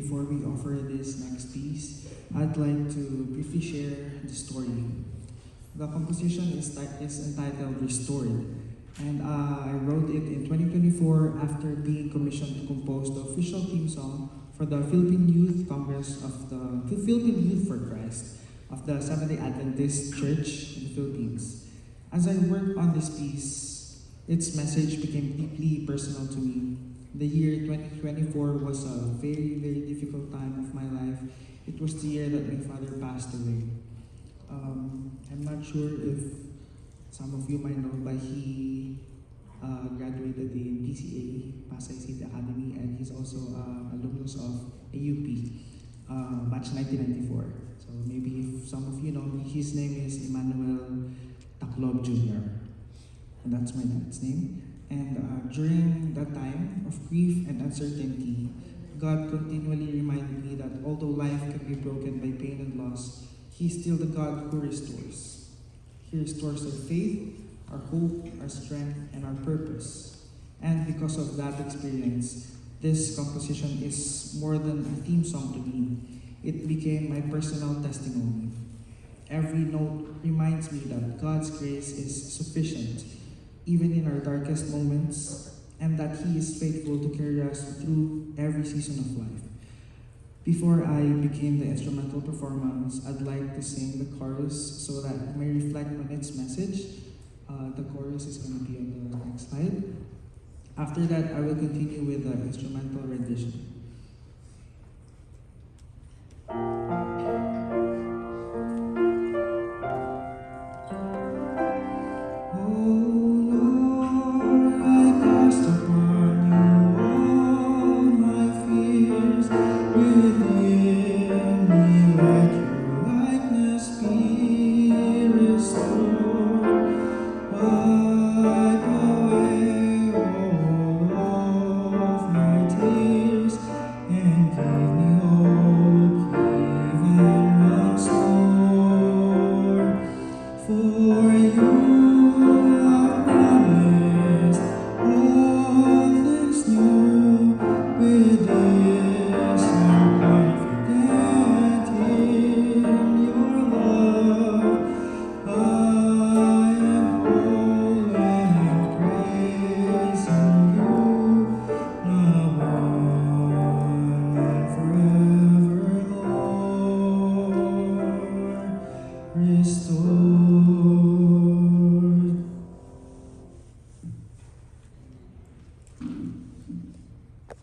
before we offer this next piece, I'd like to briefly share the story. The composition is entitled Restored, and I wrote it in 2024 after being commissioned to compose the official theme song for the Philippine Youth Congress of the Philippine Youth for Christ of the Seventh-day Adventist Church in the Philippines. As I worked on this piece, its message became deeply personal to me. The year 2024 was a very, very difficult time of my life. It was the year that my father passed away. I'm not sure if some of you might know, but he graduated in PCA, Pasay City Academy, and he's also alumnus of AUP, batch 1994. So maybe if some of you know, his name is Emmanuel Taclob Jr., and that's my dad's name. And during that time of grief and uncertainty, God continually reminded me that although life can be broken by pain and loss, He's still the God who restores. He restores our faith, our hope, our strength, and our purpose. And because of that experience, this composition is more than a theme song to me. It became my personal testimony. Every note reminds me that God's grace is sufficient, even in our darkest moments, and that He is faithful to carry us through every season of life. Before I begin the instrumental performance, I'd like to sing the chorus so that it may reflect on its message. The chorus is going to be on the next slide. After that, I will continue with the instrumental rendition. For